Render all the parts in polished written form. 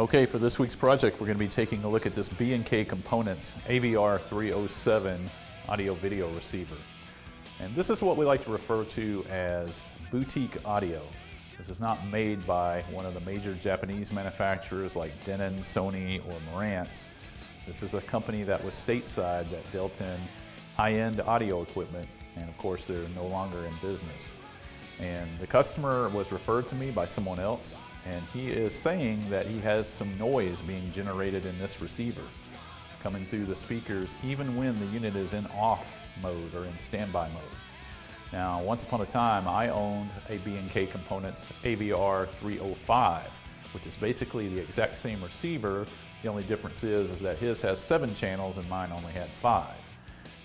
Okay, for this week's project, we're going to be taking a look at this B&K Components AVR 307 audio video receiver. And this is what we like to refer to as boutique audio. This is not made by one of the major Japanese manufacturers like Denon, Sony, or Marantz. This is a company that was stateside that dealt in high-end audio equipment, and of course they're no longer in business. And the customer was referred to me by someone else, and he is saying that he has some noise being generated in this receiver coming through the speakers even when the unit is in off mode or in standby mode. Now, once upon a time, I owned a B&K Components AVR 305, which is basically the exact same receiver. The only difference is that his has 7 channels and mine only had 5.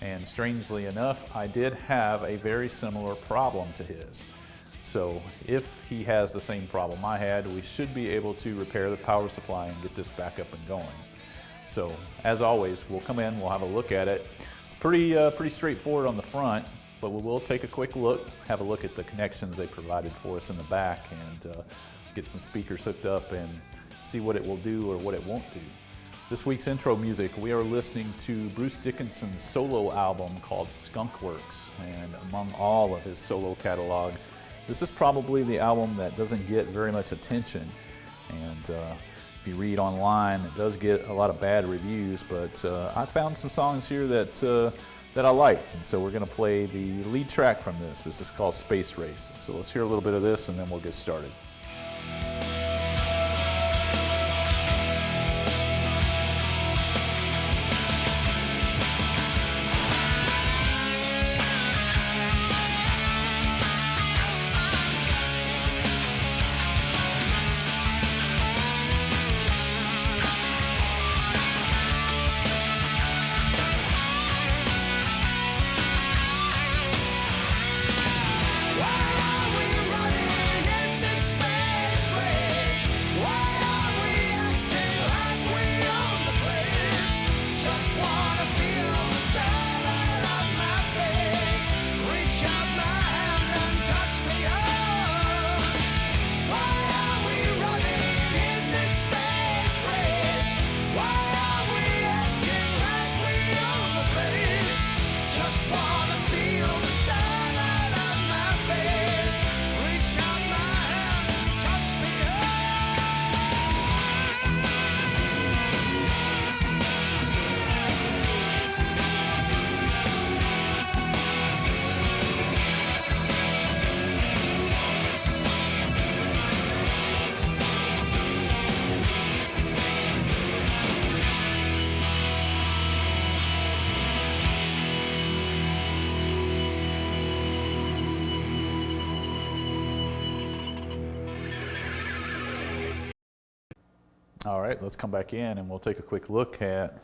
And strangely enough, I did have a very similar problem to his. So if he has the same problem I had, we should be able to repair the power supply and get this back up and going. So as always, we'll come in, we'll have a look at it. It's pretty straightforward on the front, but we will take a quick look, have a look at the connections they provided for us in the back, and get some speakers hooked up and see what it will do or what it won't do. This week's intro music, we are listening to Bruce Dickinson's solo album called Skunk Works, and among all of his solo catalog, this is probably the album that doesn't get very much attention. And if you read online, it does get a lot of bad reviews, but I found some songs here that I liked, and so we're going to play the lead track from this. This is called Space Race. So let's hear a little bit of this and then we'll get started. All right, let's come back in and we'll take a quick look at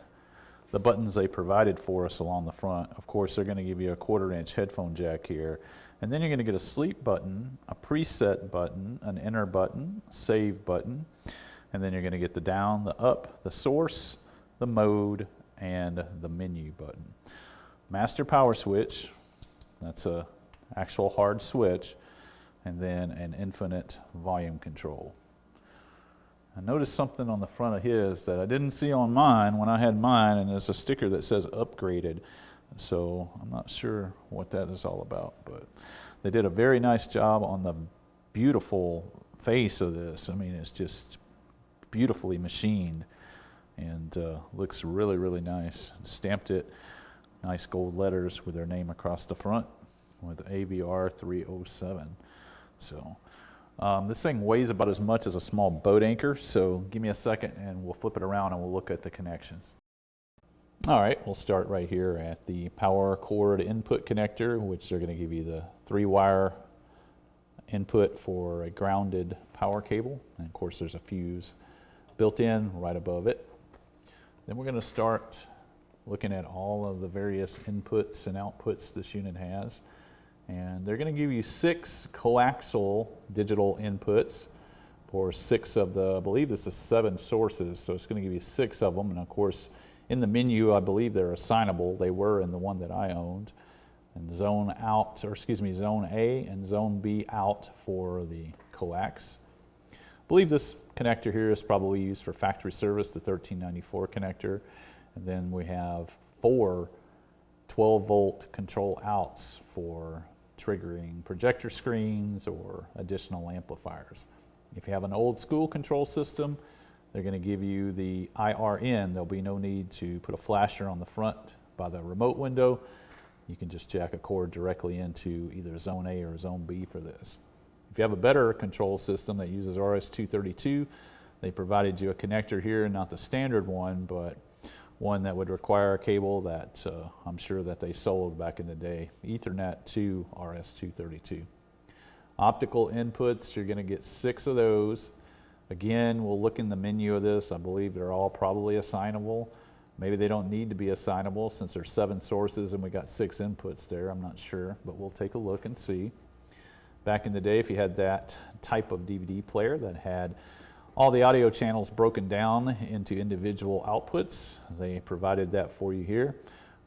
the buttons they provided for us along the front. Of course, they're going to give you a 1/4-inch headphone jack here, and then you're going to get a sleep button, a preset button, an enter button, save button, and then you're going to get the down, the up, the source, the mode, and the menu button. Master power switch, that's a actual hard switch, and then an infinite volume control. I noticed something on the front of his that I didn't see on mine when I had mine, and there's a sticker that says upgraded. So I'm not sure what that is all about, but they did a very nice job on the beautiful face of this. I mean, it's just beautifully machined and looks really, really nice. Stamped it, nice gold letters with their name across the front with AVR 307. So. This thing weighs about as much as a small boat anchor, so give me a second and we'll flip it around and we'll look at the connections. All right, we'll start right here at the power cord input connector, which they're going to give you the 3-wire input for a grounded power cable. And of course there's a fuse built in right above it. Then we're going to start looking at all of the various inputs and outputs this unit has. And they're going to give you 6 coaxial digital inputs for 6 of the, I believe this is 7 sources, so it's going to give you 6 of them. And of course, in the menu, I believe they're assignable. They were in the one that I owned. And zone out, or excuse me, zone A and zone B out for the coax. believe this connector here is probably used for factory service, the 1394 connector. And then we have 4 12-volt control outs for triggering projector screens or additional amplifiers. If you have an old school control system, they're going to give you the IR in. There'll be no need to put a flasher on the front by the remote window. You can just jack a cord directly into either zone A or zone B for this. If you have a better control system that uses RS-232, they provided you a connector here, not the standard one, but one that would require a cable that I'm sure that they sold back in the day, Ethernet to RS-232. Optical inputs, you're going to get 6 of those. Again, we'll look in the menu of this. I believe they're all probably assignable. Maybe they don't need to be assignable since there's 7 sources and we got 6 inputs there. I'm not sure, but we'll take a look and see. Back in the day, if you had that type of DVD player that had all the audio channels broken down into individual outputs, they provided that for you here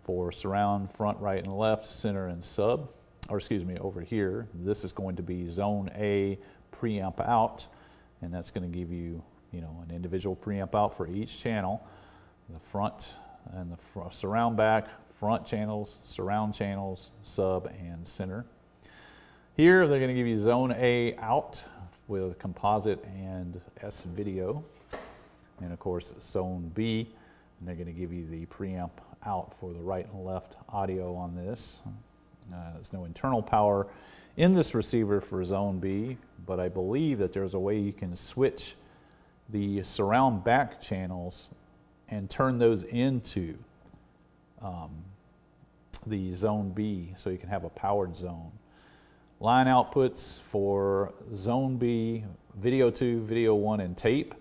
for surround, front, right, and left, center, and sub. Or excuse me, over here, this is going to be zone A preamp out, and that's going to give you, an individual preamp out for each channel, the front and the surround back, front channels, surround channels, sub, and center. Here, they're going to give you zone A out with composite and S video, and of course zone B, and they're going to give you the preamp out for the right and left audio on this. There's no internal power in this receiver for zone B, but I believe that there's a way you can switch the surround back channels and turn those into the zone B so you can have a powered zone. Line outputs for zone B, video 2, video 1, and tape,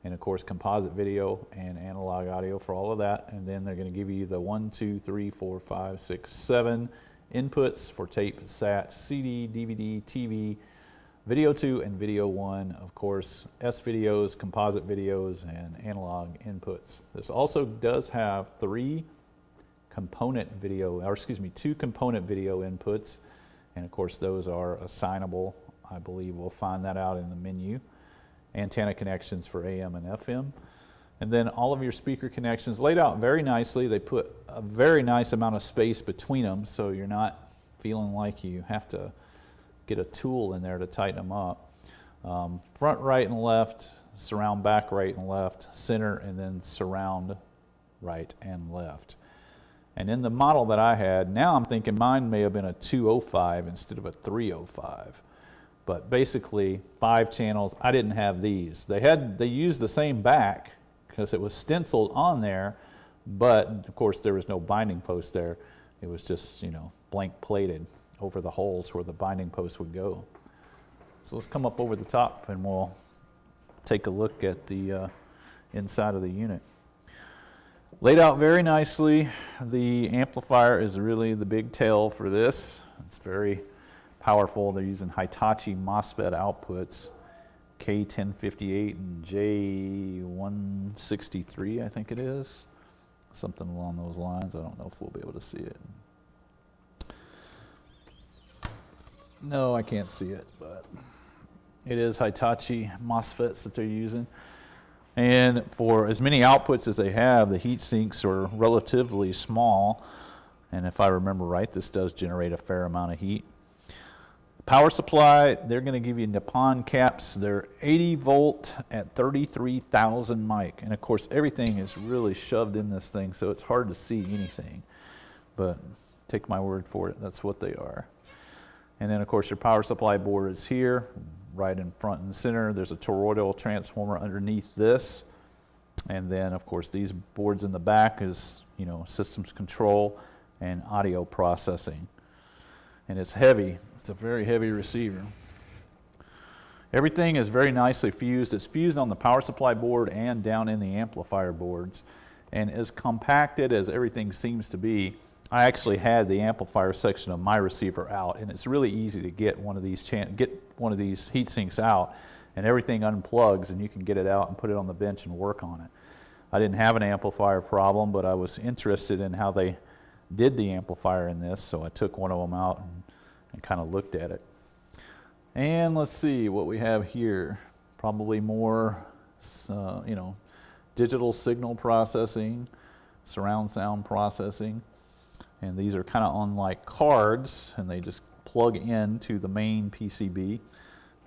and of course composite video and analog audio for all of that. And then they're going to give you the 1, 2, 3, 4, 5, 6, 7 inputs for tape, SAT, CD, DVD, TV, video 2 and video 1, of course, S videos, composite videos, and analog inputs. This also does have 2 component video inputs, and of course those are assignable. I believe we'll find that out in the menu. Antenna connections for AM and FM. And then all of your speaker connections laid out very nicely. They put a very nice amount of space between them so you're not feeling like you have to get a tool in there to tighten them up. Front right and left, surround back right and left, center, and then surround right and left. And in the model that I had, now I'm thinking mine may have been a 205 instead of a 305. But basically 5 channels. I didn't have these. They used the same back because it was stenciled on there, but of course there was no binding post there. It was just, blank plated over the holes where the binding post would go. So let's come up over the top and we'll take a look at the inside of the unit. Laid out very nicely. The amplifier is really the big tail for this. It's very powerful. They're using Hitachi MOSFET outputs, K1058 and J163, I think it is. Something along those lines. I don't know if we'll be able to see it. No, I can't see it, but it is Hitachi MOSFETs that they're using. And for as many outputs as they have, the heat sinks are relatively small. And if I remember right, this does generate a fair amount of heat. Power supply, they're going to give you Nippon caps. They're 80 volt at 33,000 mic. And of course, everything is really shoved in this thing, so it's hard to see anything. But take my word for it, that's what they are. And then of course, your power supply board is here, right in front and center. There's a toroidal transformer underneath this. And then of course, these boards in the back is, systems control and audio processing. And it's heavy. It's a very heavy receiver. Everything is very nicely fused. It's fused on the power supply board and down in the amplifier boards. And as compacted as everything seems to be, I actually had the amplifier section of my receiver out, and it's really easy to get one of these heat sinks out, and everything unplugs, and you can get it out and put it on the bench and work on it. I didn't have an amplifier problem, but I was interested in how they did the amplifier in this, so I took one of them out and kind of looked at it. And let's see what we have here. probably more, you know, digital signal processing, surround sound processing. And these are kind of on like cards, and they just plug into the main PCB.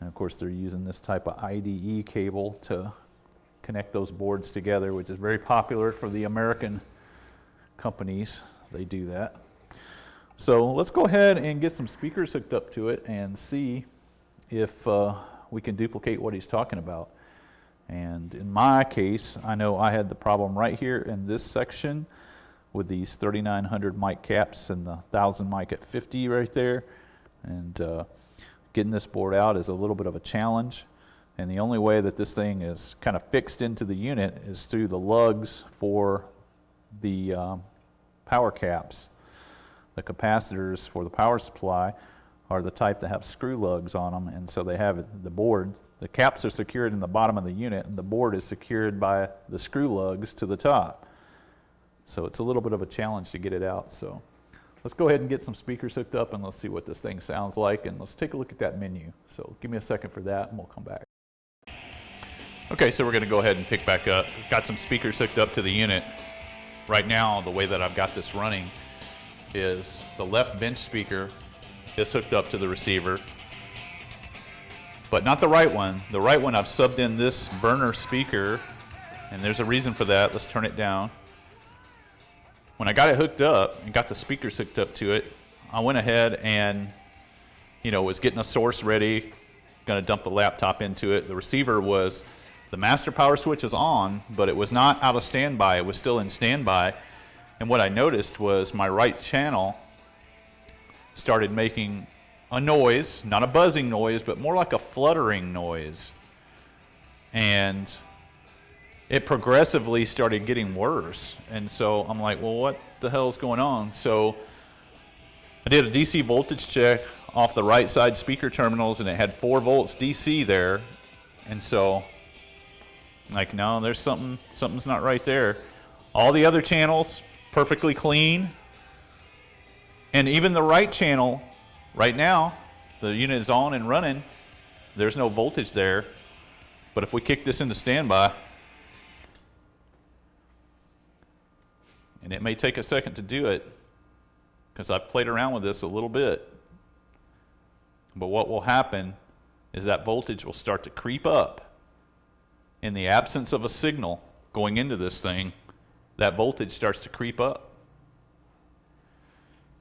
And of course, they're using this type of IDE cable to connect those boards together, which is very popular for the American companies. They do that. So let's go ahead and get some speakers hooked up to it and see if we can duplicate what he's talking about. And in my case, I know I had the problem right here in this section with these 3900 mic caps and the 1000 mic at 50 right there. And getting this board out is a little bit of a challenge. And the only way that this thing is kind of fixed into the unit is through the lugs for the power caps. The capacitors for the power supply are the type that have screw lugs on them, and so they have the board. The caps are secured in the bottom of the unit, and the board is secured by the screw lugs to the top. So it's a little bit of a challenge to get it out. So let's go ahead and get some speakers hooked up, and let's see what this thing sounds like, and let's take a look at that menu. So give me a second for that, and we'll come back. Okay, so we're going to go ahead and pick back up. Got some speakers hooked up to the unit. Right now, the way that I've got this running is the left bench speaker is hooked up to the receiver, but not the right one. The right one, I've subbed in this burner speaker, and there's a reason for that. Let's turn it down. When I got it hooked up and got the speakers hooked up to it, I went ahead and, you know, was getting a source ready, going to dump the laptop into it. The receiver was, the master power switch is on, but it was not out of standby. It was still in standby. And what I noticed was my right channel started making a noise, not a buzzing noise, but more like a fluttering noise. And it progressively started getting worse. And so I'm like, well, what the hell is going on? So I did a DC voltage check off the right side speaker terminals, and it had 4 volts DC there. And so, like, no, there's something's not right there. All the other channels, perfectly clean. And even the right channel, right now, the unit is on and running. There's no voltage there. But if we kick this into standby, and it may take a second to do it, because I've played around with this a little bit. But what will happen is that voltage will start to creep up. In the absence of a signal going into this thing, that voltage starts to creep up.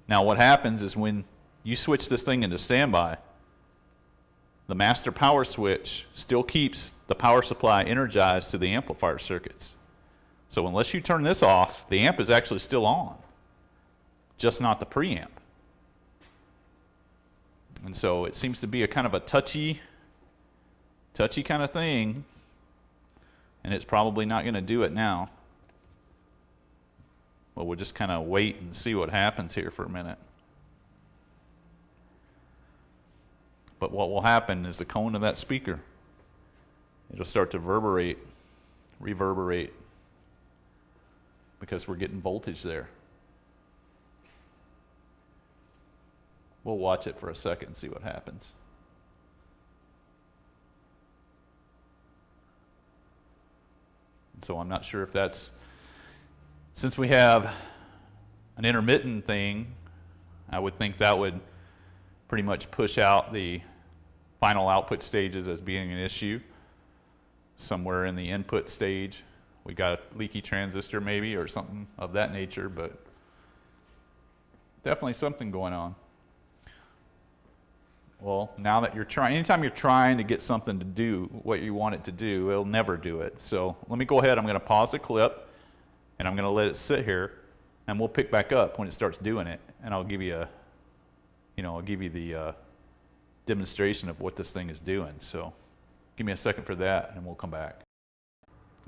Now what happens is when you switch this thing into standby, the master power switch still keeps the power supply energized to the amplifier circuits. So unless you turn this off, the amp is actually still on, just not the preamp. And so it seems to be a kind of a touchy kind of thing, and it's probably not going to do it now. Well, we'll just kind of wait and see what happens here for a minute. But what will happen is the cone of that speaker, it'll start to reverberate, because we're getting voltage there. We'll watch it for a second and see what happens. And so I'm not sure if that's, since we have an intermittent thing, I would think that would pretty much push out the final output stages as being an issue. Somewhere in the input stage, we got a leaky transistor maybe, or something of that nature, but definitely something going on. Well, now that you're trying, anytime you're trying to get something to do what you want it to do, it'll never do it. So let me go ahead, I'm going to pause the clip, and I'm going to let it sit here, and we'll pick back up when it starts doing it, and I'll give you a, I'll give you the demonstration of what this thing is doing. So give me a second for that, and we'll come back.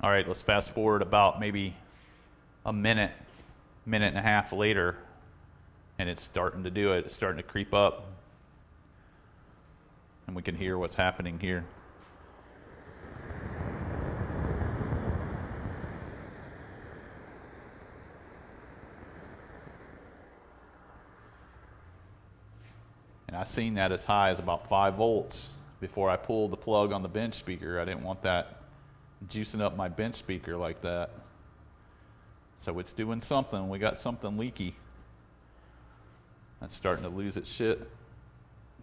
All right, let's fast forward about maybe a minute and a half later, and it's starting to do it. It's starting to creep up, and we can hear what's happening here. And I've seen that as high as about 5 volts before I pull the plug on the bench speaker. I didn't want that juicing up my bench speaker like that. So it's doing something. We got something leaky. That's starting to lose its shit,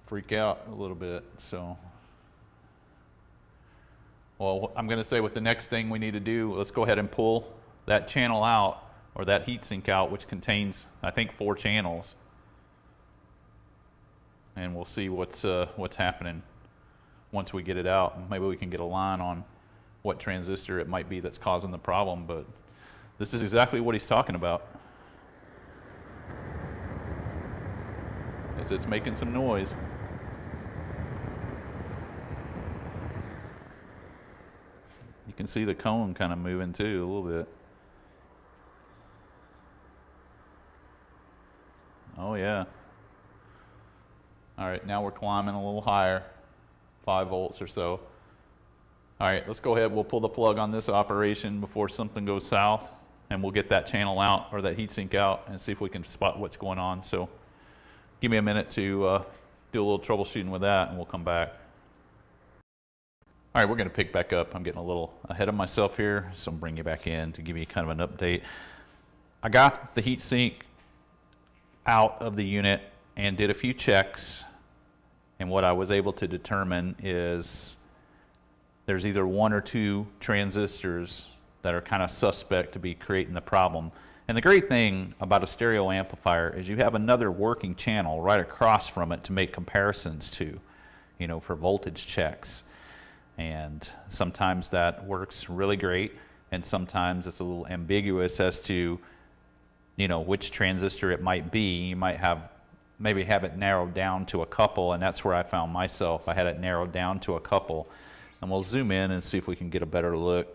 freak out a little bit. So, well, I'm going to say with the next thing we need to do, let's go ahead and pull that channel out, or that heatsink out, which contains, I think, 4 channels. And we'll see what's happening once we get it out. Maybe we can get a line on what transistor it might be that's causing the problem, but this is exactly what he's talking about. As it's making some noise. You can see the cone kind of moving too a little bit. Oh yeah. All right, now we're climbing a little higher, 5 volts or so. All right, let's go ahead. We'll pull the plug on this operation before something goes south, and we'll get that channel out, or that heatsink out, and see if we can spot what's going on. So give me a minute to do a little troubleshooting with that, and we'll come back. All right, we're going to pick back up. I'm getting a little ahead of myself here, so I'm bringing you back in to give you kind of an update. I got the heatsink out of the unit and did a few checks, and what I was able to determine is there's either 1 or 2 transistors that are kind of suspect to be creating the problem. And the great thing about a stereo amplifier is you have another working channel right across from it to make comparisons to, you know, for voltage checks. And sometimes that works really great, and sometimes it's a little ambiguous as to, you know, which transistor it might be. You might have maybe have it narrowed down to a couple, and that's where I found myself. I had it narrowed down to a couple, and we'll zoom in and see if we can get a better look.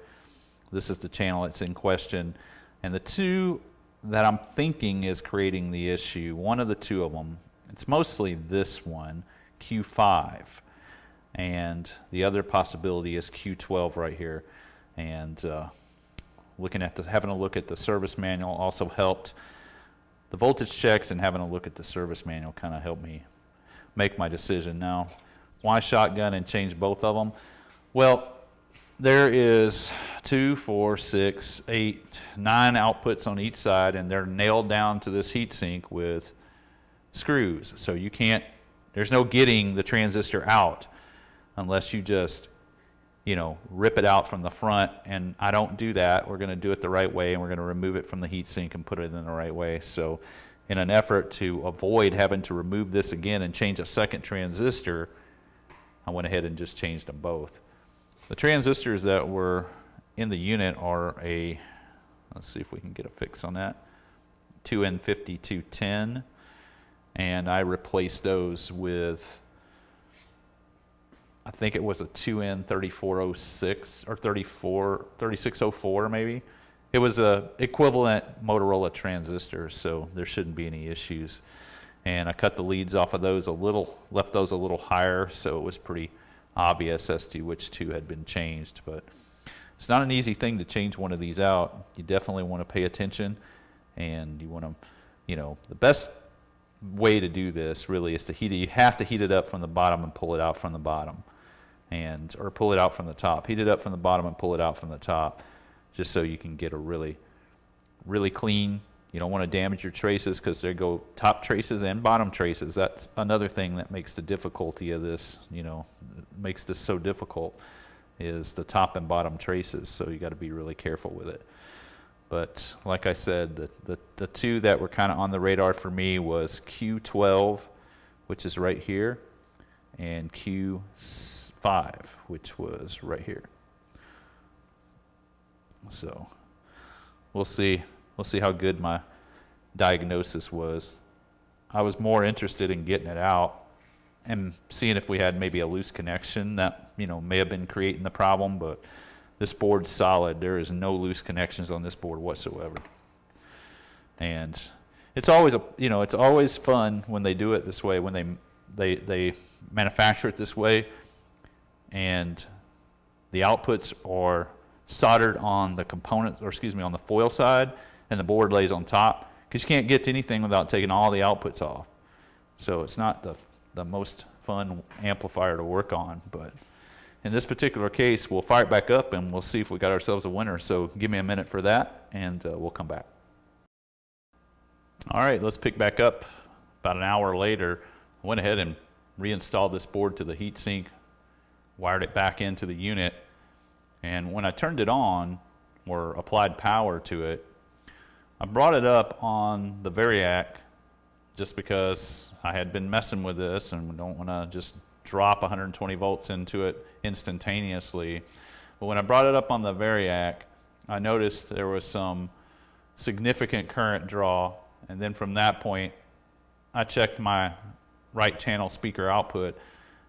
This is the channel that's in question, and the 2 that I'm thinking is creating the issue, one of the 2 of them, it's mostly this one, Q5, and the other possibility is Q12 right here. And having a look at the service manual also helped. The voltage checks and having a look at the service manual kind of helped me make my decision. Now, why shotgun and change both of them? Well, there is 2, 4, 6, 8, 9 outputs on each side, and they're nailed down to this heatsink with screws. So you can't, there's no getting the transistor out unless you just, you know, rip it out from the front, and I don't do that. We're going to do it the right way, and we're going to remove it from the heatsink and put it in the right way. So in an effort to avoid having to remove this again and change a second transistor, I went ahead and just changed them both. The transistors that were in the unit are a, let's see if we can get a fix on that, 2N5210, and I replaced those with, I think it was a 2N3406 or 3604 maybe. It was a equivalent Motorola transistor, so there shouldn't be any issues. And I cut the leads off of those a little, left those a little higher, so it was pretty obvious as to which 2 had been changed. But it's not an easy thing to change one of these out. You definitely want to pay attention, and you want to, you know, the best way to do this really is to heat it. You have to heat it up from the bottom and pull it out from the bottom, and or pull it out from the top. Heat it up from the bottom and pull it out from the top, just so you can get a really clean. You don't want to damage your traces, because there go top traces and bottom traces. That's another thing that makes the difficulty of this, you know, makes this so difficult, is the top and bottom traces. So you got to be really careful with it. But like I said, the 2 that were kind of on the radar for me was Q12, which is right here, and Q5, which was right here. So we'll see. We'll see how good my diagnosis was. I was more interested in getting it out and seeing if we had maybe a loose connection that, you know, may have been creating the problem, but this board's solid. There is no loose connections on this board whatsoever. And it's always it's always fun when they do it this way, when they manufacture it this way, and the outputs are soldered on the components, or excuse me, on the foil side, and the board lays on top, because you can't get to anything without taking all the outputs off. So it's not the most fun amplifier to work on. But in this particular case, we'll fire it back up and we'll see if we got ourselves a winner. So give me a minute for that, and we'll come back. All right, let's pick back up. About an hour later, I went ahead and reinstalled this board to the heatsink, wired it back into the unit, and when I turned it on or applied power to it, I brought it up on the variac just because I had been messing with this and don't want to just drop 120 volts into it instantaneously. But when I brought it up on the variac, I noticed there was some significant current draw, and then from that point I checked my right channel speaker output,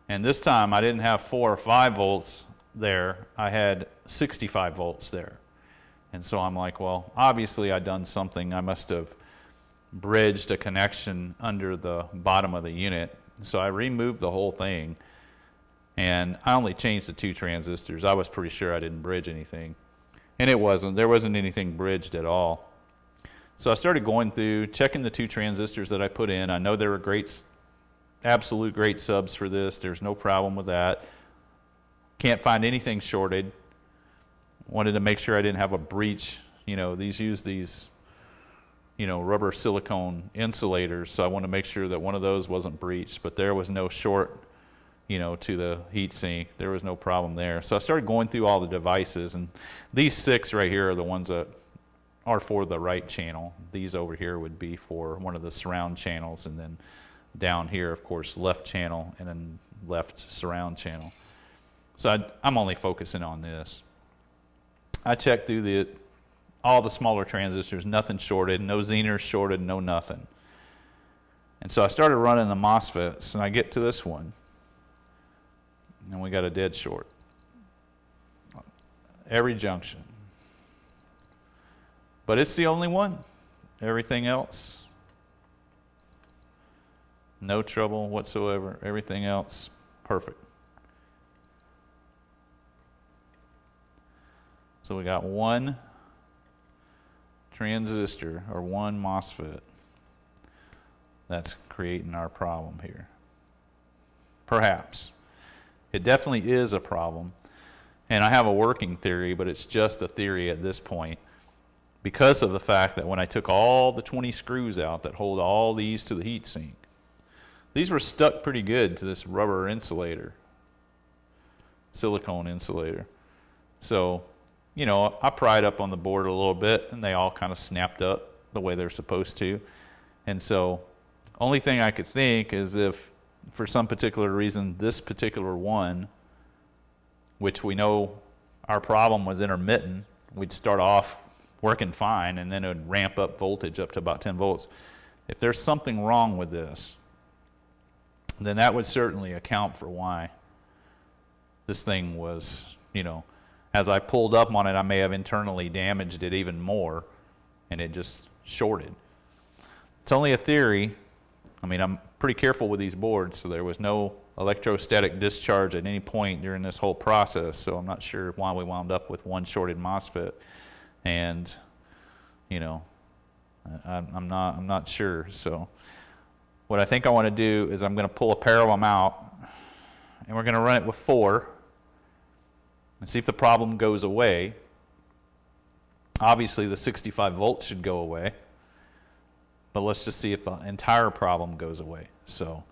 and this time I didn't have 4 or 5 volts there, I had 65 volts there. And so I'm like, well, obviously I've done something. I must have bridged a connection under the bottom of the unit. So I removed the whole thing, and I only changed the 2 transistors. I was pretty sure I didn't bridge anything, and it wasn't. There wasn't anything bridged at all. So I started going through, checking the 2 transistors that I put in. I know they were great, absolute great subs for this. There's no problem with that. Can't find anything shorted. Wanted to make sure I didn't have a breach. You know, use these, you know, rubber silicone insulators, so I want to make sure that one of those wasn't breached, but there was no short, you know, to the heatsink. There was no problem there. So I started going through all the devices, and these 6 right here are the ones that are for the right channel. These over here would be for one of the surround channels, and then down here, of course, left channel, and then left surround channel. So I'm only focusing on this. I checked through all the smaller transistors, nothing shorted, no Zeners shorted, no nothing. And so I started running the MOSFETs, and I get to this one, and we got a dead short. Every junction. But it's the only one. Everything else, no trouble whatsoever. Everything else, perfect. So we got 1 transistor or 1 MOSFET that's creating our problem here. Perhaps. It definitely is a problem. And I have a working theory, but it's just a theory at this point, because of the fact that when I took all the 20 screws out that hold all these to the heatsink, these were stuck pretty good to this rubber insulator, silicone insulator. So, you know, I pried up on the board a little bit, and they all kind of snapped up the way they're supposed to. And so, only thing I could think is if, for some particular reason, this particular one, which we know our problem was intermittent, we'd start off working fine, and then it would ramp up voltage up to about 10 volts. If there's something wrong with this, then that would certainly account for why this thing was, you know, as I pulled up on it, I may have internally damaged it even more, and it just shorted. It's only a theory. I mean, I'm pretty careful with these boards, so there was no electrostatic discharge at any point during this whole process, so I'm not sure why we wound up with 1 shorted MOSFET. And, you know, I'm not sure. So what I think I want to do is I'm going to pull a pair of them out, and we're going to run it with 4 and see if the problem goes away. Obviously the 65 volts should go away, but let's just see if the entire problem goes away. So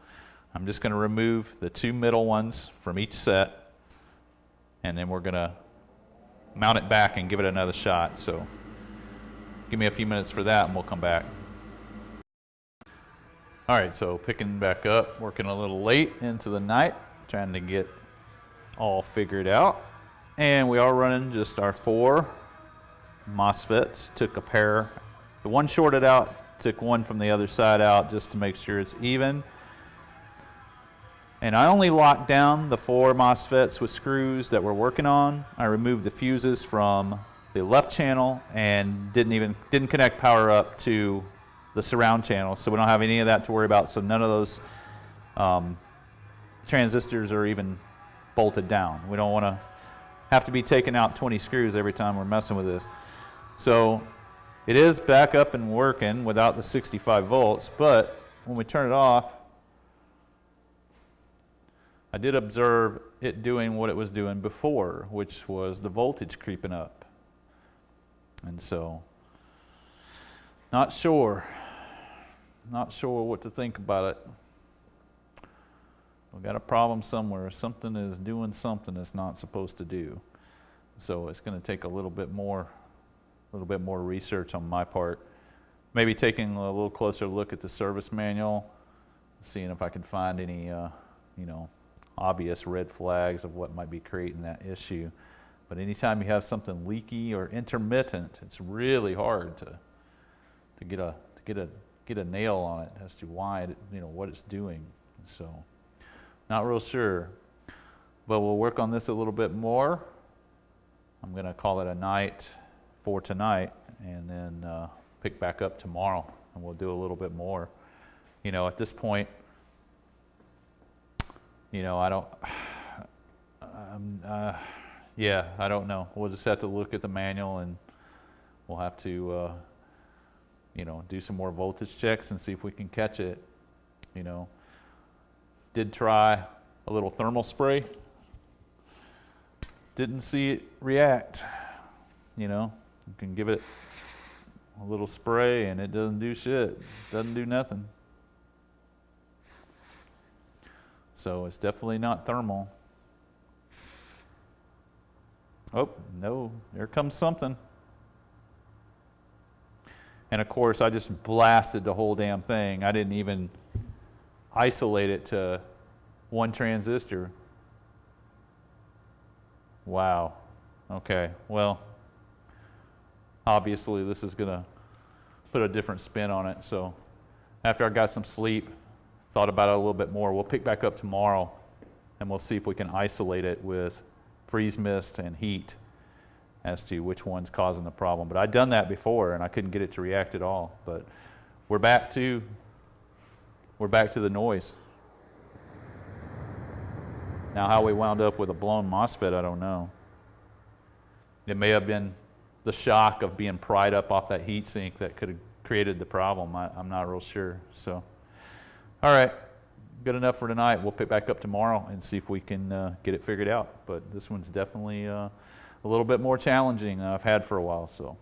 I'm just going to remove the 2 middle ones from each set, and then we're going to mount it back and give it another shot. So give me a few minutes for that, and we'll come back. All right, so picking back up, working a little late into the night, trying to get all figured out. And we are running just our 4 MOSFETs. Took a pair, the one shorted out, took one from the other side out just to make sure it's even. And I only locked down the 4 MOSFETs with screws that we're working on. I removed the fuses from the left channel and didn't connect power up to the surround channel, so we don't have any of that to worry about. So none of those transistors are even bolted down. We don't want to have to be taking out 20 screws every time we're messing with this. So it is back up and working without the 65 volts, but when we turn it off, I did observe it doing what it was doing before, which was the voltage creeping up. And so, not sure what to think about it. We've got a problem somewhere. Something is doing something it's not supposed to do. So it's going to take a little bit more research on my part. Maybe taking a little closer look at the service manual, seeing if I can find any, obvious red flags of what might be creating that issue. But anytime you have something leaky or intermittent, it's really hard to get a nail on it as to why what it's doing. So, not real sure, but we'll work on this a little bit more. I'm going to call it a night for tonight, and then pick back up tomorrow, and we'll do a little bit more. At this point, I don't know. We'll just have to look at the manual, and we'll have to, do some more voltage checks and see if we can catch it. Did try a little thermal spray. Didn't see it react. You can give it a little spray and it doesn't do shit. Doesn't do nothing. So it's definitely not thermal. Oh, no, there comes something. And of course, I just blasted the whole damn thing. I didn't even isolate it to one transistor. Wow. Okay, well, obviously this is going to put a different spin on it. So after I got some sleep, thought about it a little bit more, we'll pick back up tomorrow and we'll see if we can isolate it with freeze mist and heat as to which one's causing the problem. But I'd done that before and I couldn't get it to react at all. But we're back to the noise. Now how we wound up with a blown MOSFET, I don't know. It may have been the shock of being pried up off that heat sink that could have created the problem. I'm not real sure. So, all right, good enough for tonight. We'll pick back up tomorrow and see if we can get it figured out. But this one's definitely a little bit more challenging than I've had for a while. So,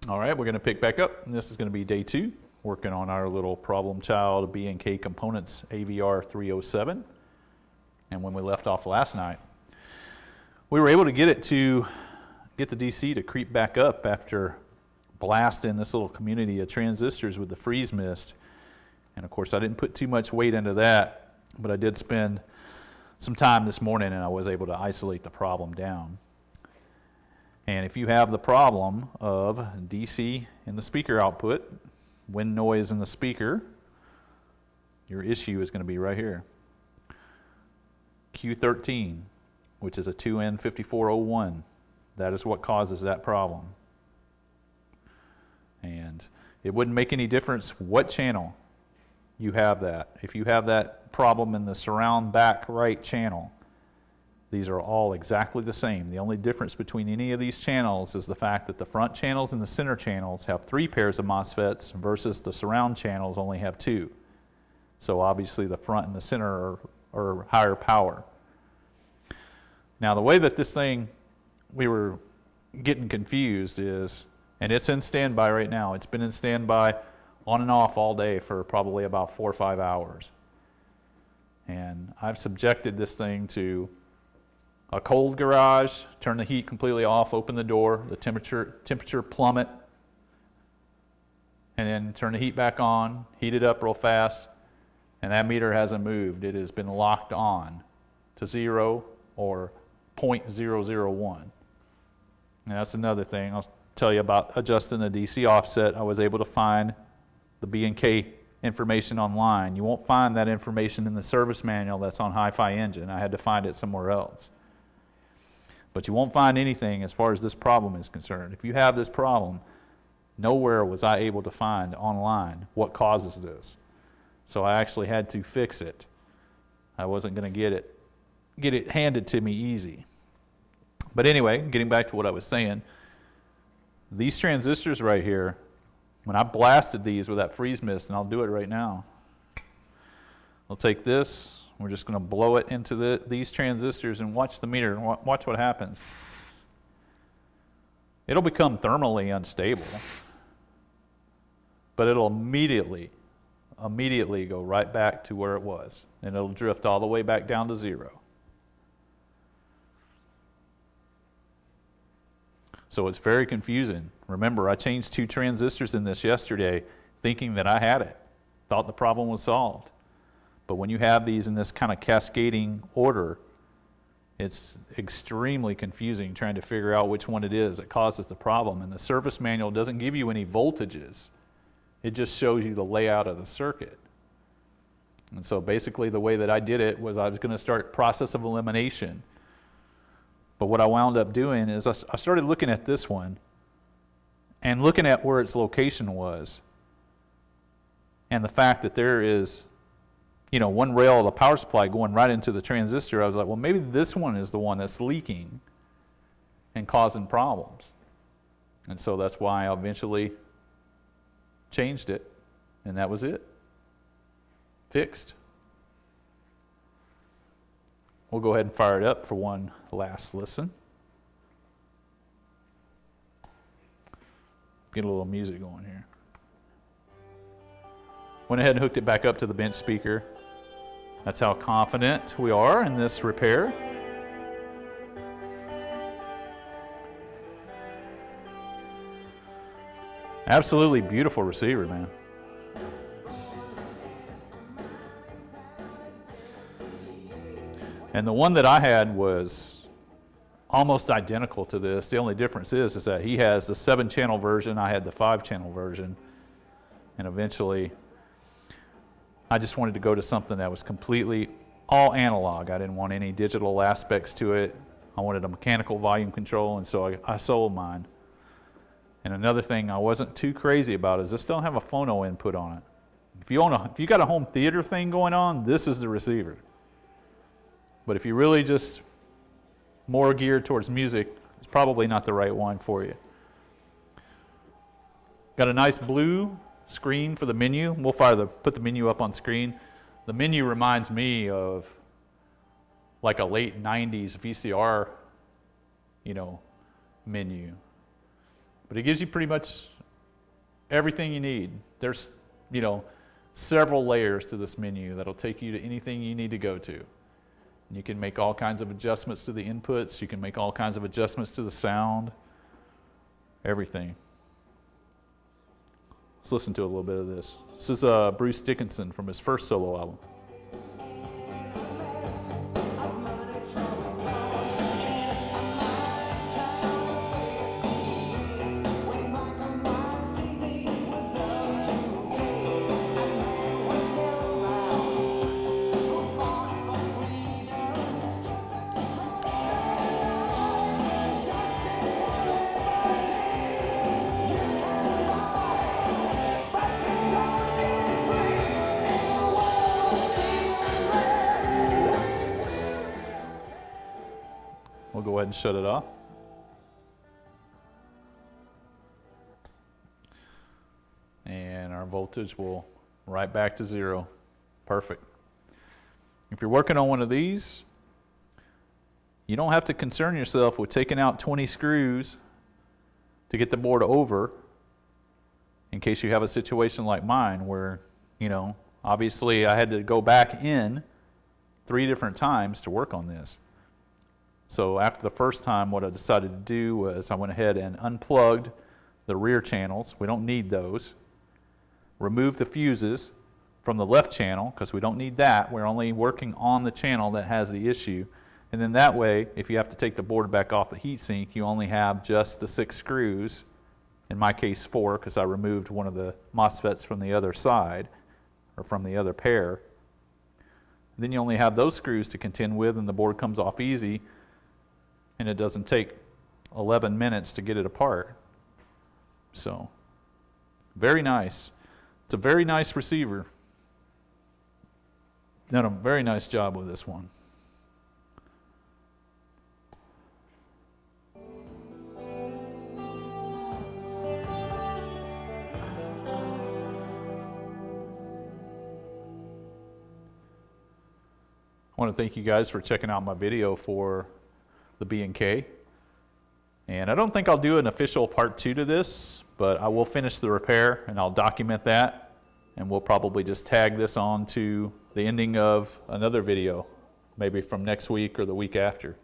all right, we're going to pick back up. And this is going to be day 2, working on our little problem child B&K Components AVR 307. And when we left off last night, we were able to get the DC to creep back up after blasting this little community of transistors with the freeze mist. And of course, I didn't put too much weight into that, but I did spend some time this morning and I was able to isolate the problem down. And if you have the problem of DC in the speaker output, wind noise in the speaker, your issue is going to be right here. Q13, which is a 2N5401. That is what causes that problem. And it wouldn't make any difference what channel you have that. If you have that problem in the surround back right channel, these are all exactly the same. The only difference between any of these channels is the fact that the front channels and the center channels have 3 pairs of MOSFETs versus the surround channels only have 2. So obviously the front and the center are higher power. Now the way that this thing, we were getting confused is, and it's in standby right now, it's been in standby on and off all day for probably about 4 or 5 hours. And I've subjected this thing to a cold garage, turn the heat completely off, open the door, the temperature plummet, and then turn the heat back on, heat it up real fast, and that meter hasn't moved. It has been locked on to 0 or 0.001. And that's another thing I'll tell you about adjusting the DC offset. I was able to find the B&K information online. You won't find that information in the service manual that's on Hi-Fi Engine. I had to find it somewhere else. But you won't find anything as far as this problem is concerned. If you have this problem, nowhere was I able to find online what causes this. So I actually had to fix it. I wasn't going to get it handed to me easy. But anyway, getting back to what I was saying, these transistors right here, when I blasted these with that freeze mist, and I'll do it right now, We'll take this, we're just going to blow it into these transistors and watch the meter and watch what happens. It'll become thermally unstable, but it'll immediately go right back to where it was, and it'll drift all the way back down to 0. So it's very confusing. Remember, I changed 2 transistors in this yesterday thinking that I had it, thought the problem was solved. But when you have these in this kind of cascading order, it's extremely confusing trying to figure out which one it is that causes the problem. And the service manual doesn't give you any voltages. It just shows you the layout of the circuit. And so basically the way that I did it was I was going to start process of elimination. But what I wound up doing is I started looking at this one and looking at where its location was, and the fact that there is, you know, one rail of the power supply going right into the transistor. I was like, well, maybe this one is the one that's leaking and causing problems. And so that's why I eventually changed it, and that was it. Fixed. We'll go ahead and fire it up for one last listen. Get a little music going here. Went ahead and hooked it back up to the bench speaker. That's how confident we are in this repair. Absolutely beautiful receiver, man. And the one that I had was almost identical to this. The only difference is that he has the 7-channel version, I had the 5-channel version. And eventually, I just wanted to go to something that was completely all analog. I didn't want any digital aspects to it. I wanted a mechanical volume control, and so I sold mine. And another thing I wasn't too crazy about is this don't have a phono input on it. If you got a home theater thing going on, this is the receiver. But if you're really just more geared towards music, it's probably not the right one for you. Got a nice blue screen for the menu. We'll put the menu up on screen. The menu reminds me of like a late 90s VCR, menu. But it gives you pretty much everything you need. There's, several layers to this menu that'll take you to anything you need to go to. And you can make all kinds of adjustments to the inputs. You can make all kinds of adjustments to the sound. Everything. Let's listen to a little bit of this. This is Bruce Dickinson from his first solo album. We'll go ahead and shut it off. And our voltage will right back to 0. Perfect. If you're working on one of these, you don't have to concern yourself with taking out 20 screws to get the board over, in case you have a situation like mine where, obviously I had to go back in 3 different times to work on this. So after the first time, what I decided to do was I went ahead and unplugged the rear channels. We don't need those. Removed the fuses from the left channel, because we don't need that. We're only working on the channel that has the issue. And then that way, if you have to take the board back off the heatsink, you only have just the 6 screws. In my case, 4, because I removed one of the MOSFETs from the other side, or from the other pair. Then you only have those screws to contend with, and the board comes off easy. And it doesn't take 11 minutes to get it apart. So, very nice. It's a very nice receiver. Done a very nice job with this one. I want to thank you guys for checking out my video for the B&K. And I don't think I'll do an official part 2 to this, but I will finish the repair and I'll document that. And we'll probably just tag this on to the ending of another video, maybe from next week or the week after.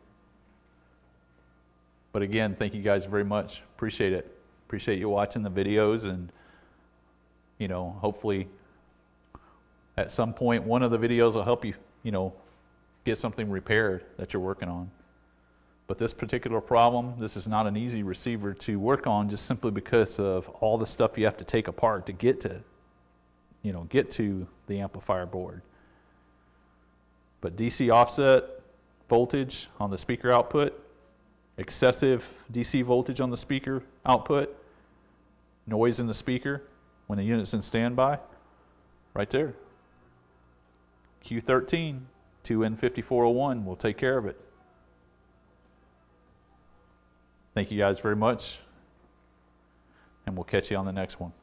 But again, thank you guys very much. Appreciate it. Appreciate you watching the videos, and hopefully at some point one of the videos will help you, get something repaired that you're working on. But this particular problem, this is not an easy receiver to work on, just simply because of all the stuff you have to take apart to get to the amplifier board. But DC offset voltage on the speaker output, excessive DC voltage on the speaker output, noise in the speaker when the unit's in standby, right there. Q13, 2N5401 will take care of it. Thank you guys very much, and we'll catch you on the next one.